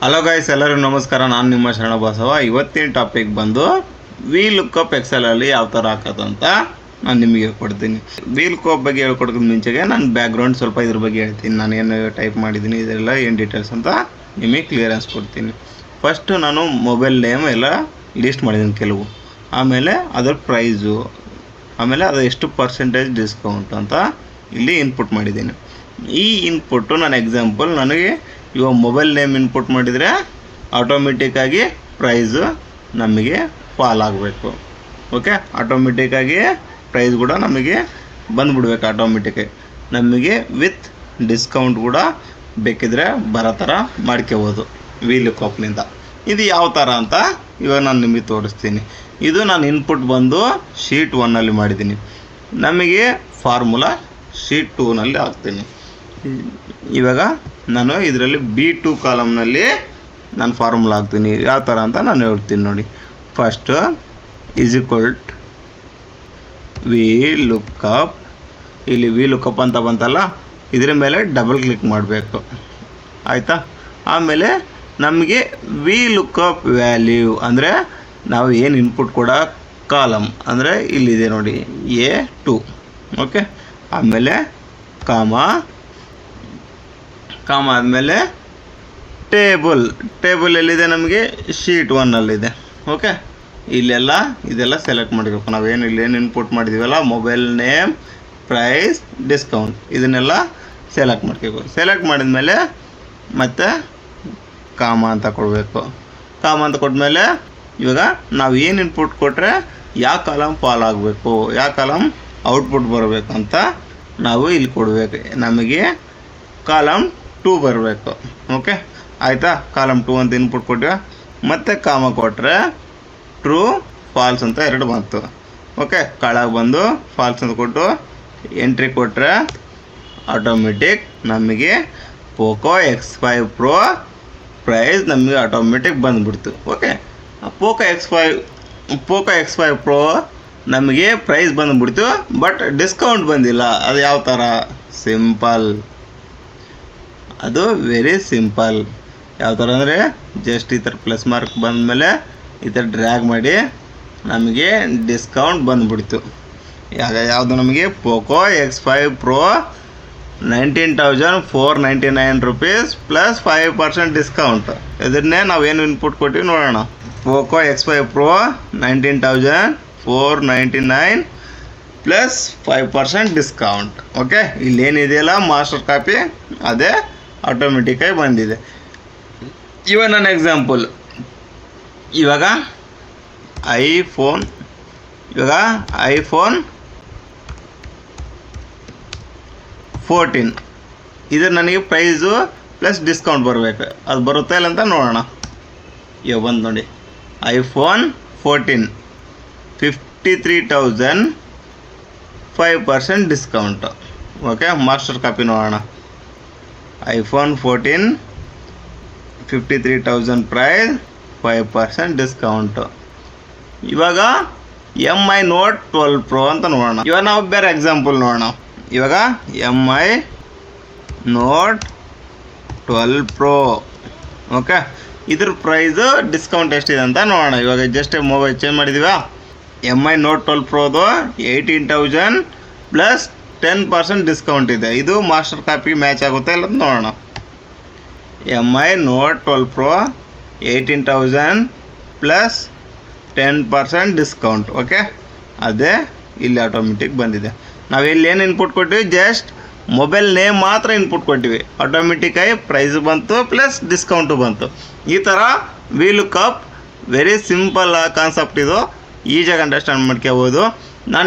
Hello guys, ಎಲ್ಲರಿಗೂ ನಮಸ್ಕಾರ. ನಾನು ನಿಮ್ಮ ಶರಣ ಬಸವ. ಇವತ್ತಿನ ಟಾಪಿಕ್ ಬಂದು VLOOKUP ಎಕ್ಸೆಲಲ್ಲಿ ಯಾವ ಥರ ಹಾಕೋದಂತ ನಾನು ನಿಮಗೆ ಹೇಳ್ಕೊಡ್ತೀನಿ. VLOOKUP ಬಗ್ಗೆ ಹೇಳ್ಕೊಡೋದು ಮುಂಚೆಗೆ ನಾನು ಬ್ಯಾಕ್ಗ್ರೌಂಡ್ ಸ್ವಲ್ಪ ಇದ್ರ ಬಗ್ಗೆ ಹೇಳ್ತೀನಿ. ನಾನು ಏನು ಟೈಪ್ ಮಾಡಿದ್ದೀನಿ, ಇದೆಲ್ಲ ಏನು ಡೀಟೇಲ್ಸ್ ಅಂತ ನಿಮಗೆ ಕ್ಲಿಯರೆನ್ಸ್ ಕೊಡ್ತೀನಿ. ಫಸ್ಟು ನಾನು ಮೊಬೈಲ್ ನೇಮ್ ಎಲ್ಲ ಲಿಸ್ಟ್ ಮಾಡಿದ್ದೀನಿ ಕೆಲವು, ಆಮೇಲೆ ಅದರ ಪ್ರೈಸು, ಆಮೇಲೆ ಅದು ಎಷ್ಟು ಪರ್ಸೆಂಟೇಜ್ ಡಿಸ್ಕೌಂಟ್ ಅಂತ ಇಲ್ಲಿ ಇನ್ಪುಟ್ ಮಾಡಿದ್ದೀನಿ. ಈ ಇನ್ಪುಟ್ಟು ನಾನು ಎಕ್ಸಾಂಪಲ್, ನನಗೆ ಇವಾಗ ಮೊಬೈಲ್ ನೇಮ್ ಇನ್ಪುಟ್ ಮಾಡಿದರೆ ಆಟೋಮೆಟಿಕ್ಕಾಗಿ ಪ್ರೈಸು ನಮಗೆ ಫಾಲ್ ಆಗಬೇಕು. ಓಕೆ, ಆಟೋಮೆಟಿಕ್ಕಾಗಿ ಪ್ರೈಸ್ ಕೂಡ ನಮಗೆ ಬಂದುಬಿಡ್ಬೇಕು. ಆಟೋಮೆಟಿಕ್ಕಾಗಿ ನಮಗೆ ವಿತ್ ಡಿಸ್ಕೌಂಟ್ ಕೂಡ ಬೇಕಿದ್ರೆ ಬರೋ ಥರ ಮಾಡ್ಕೋಬೋದು VLOOKUPನಿಂದ. ಇದು ಯಾವ ಥರ ಅಂತ ಇವಾಗ ನಾನು ನಿಮಗೆ ತೋರಿಸ್ತೀನಿ. ಇದು ನಾನು ಇನ್ಪುಟ್ ಬಂದು ಶೀಟ್ 1ನಲ್ಲಿ ಮಾಡಿದ್ದೀನಿ. ನಮಗೆ ಫಾರ್ಮುಲಾ ಶೀಟ್ 2ನಲ್ಲಿ ಹಾಕ್ತೀನಿ. ಇವಾಗ ನಾನು ಇದರಲ್ಲಿ B2 ಕಾಲಮ್ನಲ್ಲಿ ನಾನು ಫಾರ್ಮುಲಾ ಹಾಕ್ತೀನಿ. ಯಾವ ಥರ ಅಂತ ನಾನು ಹೇಳ್ತೀನಿ ನೋಡಿ. First = VLOOKUP. ಇಲ್ಲಿ VLOOKUP ಅಂತ ಬಂತಲ್ಲ, ಇದರ ಮೇಲೆ ಡಬಲ್ ಕ್ಲಿಕ್ ಮಾಡಬೇಕು, ಆಯಿತಾ. ಆಮೇಲೆ ನಮಗೆ VLOOKUP ವ್ಯಾಲ್ಯೂ ಅಂದರೆ ನಾವು ಏನು ಇನ್ಪುಟ್ ಕೊಡೋ ಕಾಲಮ್ ಅಂದರೆ ಇಲ್ಲಿದೆ ನೋಡಿ, A2. ಓಕೆ, ಆಮೇಲೆ ಕಾಮ ಆದಮೇಲೆ ಟೇಬಲ್ ಎಲ್ಲಿದೆ, ನಮಗೆ ಶೀಟ್ 1ನಲ್ಲಿದೆ. ಓಕೆ, ಇದೆಲ್ಲ ಸೆಲೆಕ್ಟ್ ಮಾಡಬೇಕು. ನಾವೇನು ಇಲ್ಲೇನು ಇನ್ಪುಟ್ ಮಾಡಿದ್ದೀವಲ್ಲ, ಮೊಬೈಲ್ ನೇಮ್, ಪ್ರೈಸ್, ಡಿಸ್ಕೌಂಟ್, ಇದನ್ನೆಲ್ಲ ಸೆಲೆಕ್ಟ್ ಮಾಡ್ಕೋಬೇಕು. ಸೆಲೆಕ್ಟ್ ಮಾಡಿದ್ಮೇಲೆ ಮತ್ತೆ ಕಾಮ ಅಂತ ಕೊಡಬೇಕು. ಕಾಮ ಅಂತ ಕೊಟ್ಮೇಲೆ ಇವಾಗ ನಾವು ಏನು ಇನ್ಪುಟ್ ಕೊಟ್ಟರೆ ಯಾವ ಕಾಲಮ್ ಫಾಲ್ ಆಗಬೇಕು, ಯಾವ ಕಾಲಮ್ ಔಟ್ಪುಟ್ ಬರಬೇಕು ಅಂತ ನಾವು ಇಲ್ಲಿ ಕೊಡಬೇಕು. ನಮಗೆ ಕಾಲಮ್ 2 ಬರಬೇಕು. ಓಕೆ, ಆಯಿತಾ. ಕಾಲಮ್ 2 ಅಂತ ಇನ್ಪುಟ್ ಕೊಟ್ಟಿವ, ಮತ್ತು ಕಾಮ ಕೊಟ್ಟರೆ ಟ್ರೂ, ಫಾಲ್ಸ್ ಅಂತ 2 ಬಂತು. ಓಕೆ, ಕೆಳಗೆ ಬಂದು ಫಾಲ್ಸ್ ಅಂತ ಕೊಟ್ಟು ಎಂಟ್ರಿ ಕೊಟ್ಟರೆ ಆಟೋಮೆಟಿಕ್ ನಮಗೆ ಪೋಕೋ X5 Pro ಪ್ರೈಸ್ ನಮಗೆ ಆಟೋಮೆಟಿಕ್ ಬಂದುಬಿಡ್ತು. ಓಕೆ, ಪೋಕೋ X5 Pro ನಮಗೆ ಪ್ರೈಸ್ ಬಂದುಬಿಡ್ತು, ಬಟ್ ಡಿಸ್ಕೌಂಟ್ ಬಂದಿಲ್ಲ. ಅದು ಯಾವ ಥರ? ಸಿಂಪಲ್, ಅದು ವೆರಿ ಸಿಂಪಲ್. ಯಾವ ಥರ ಅಂದರೆ ಜಸ್ಟ್ ಈ ಥರ ಪ್ಲಸ್ ಮಾರ್ಕ್ ಬಂದಮೇಲೆ ಈ ಥರ ಡ್ರ್ಯಾಗ್ ಮಾಡಿ ನಮಗೆ ಡಿಸ್ಕೌಂಟ್ ಬಂದುಬಿಡ್ತು. ಯಾವುದು? ನಮಗೆ Poco X5 Pro 19,499 rupees plus 5% discount. ಇದನ್ನೇ ನಾವೇನು ಇನ್ಪುಟ್ ಕೊಟ್ಟಿವಿ ನೋಡೋಣ. Poco X5 Pro 19,499 plus 5% discount. Okay, ಇಲ್ಲೇನಿದೆಯಲ್ಲ ಮಾಸ್ಟರ್ ಕಾಪಿ, ಅದೇ ಆಟೋಮೆಟಿಕ್ಕಾಗಿ ಬಂದಿದೆ. ಇವಾಗ ನನ್ನ ಎಕ್ಸಾಂಪಲ್, ಇವಾಗ ಐಫೋನ್ 14 ಇದು ನನಗೆ ಪ್ರೈಸು ಪ್ಲಸ್ ಡಿಸ್ಕೌಂಟ್ ಬರಬೇಕು. ಅದು ಬರುತ್ತಾ ಇಲ್ಲ ಅಂತ ನೋಡೋಣ. ಇವಾಗ ಬಂದು ನೋಡಿ, iPhone 14 53,000 5% discount. Okay, master copy ನೋಡೋಣ. IPhone 14 53,000 price, 5% discount. ಇವಾಗ MI Note 12 Pro ಅಂತ ನೋಡೋಣ. ಇವಾಗ ನಾವು ಬೇರೆ ಎಕ್ಸಾಂಪಲ್ ನೋಡೋಣ. ಇವಾಗ MI Note 12 Pro. ಓಕೆ, ಇದ್ರ ಪ್ರೈಸು ಡಿಸ್ಕೌಂಟ್ ಎಷ್ಟಿದೆ ಅಂತ ನೋಡೋಣ. ಇವಾಗ ಜಸ್ಟ್ ಮೊಬೈಲ್ ಚೇಂಜ್ ಮಾಡಿದ್ದೀವ. MI Note 12 Proದು 18,000 ಪ್ಲಸ್ 10% ಡಿಸ್ಕೌಂಟ್ ಇದೆ. ಇದು ಮಾಸ್ಟರ್ ಕಾಪಿ ಮ್ಯಾಚ್ ಆಗುತ್ತೆ ಇಲ್ಲ ಅಂತ ನೋಡೋಣ. MI Note 12 Pro 18,000 plus 10% discount. Okay, ಅದೇ ಇಲ್ಲಿ ಆಟೋಮೆಟಿಕ್ ಬಂದಿದೆ. ನಾವು ಇಲ್ಲಿ ಏನು ಇನ್ಪುಟ್ ಕೊಟ್ಟಿವಿ, ಜಸ್ಟ್ ಮೊಬೈಲ್ ನೇಮ್ ಮಾತ್ರ ಇನ್ಪುಟ್ ಕೊಟ್ಟಿವಿ, ಆಟೋಮೆಟಿಕ್ಕಾಗಿ ಪ್ರೈಸು ಬಂತು ಪ್ಲಸ್ ಡಿಸ್ಕೌಂಟು ಬಂತು. ಈ ಥರ VLOOKUP ವೆರಿ ಸಿಂಪಲ್ ಕಾನ್ಸೆಪ್ಟ್. ಇದು ಈಜಿಯಾಗಿ ಅಂಡರ್ಸ್ಟ್ಯಾಂಡ್ ಮಾಡ್ಕೋಬೋದು. ನಾನು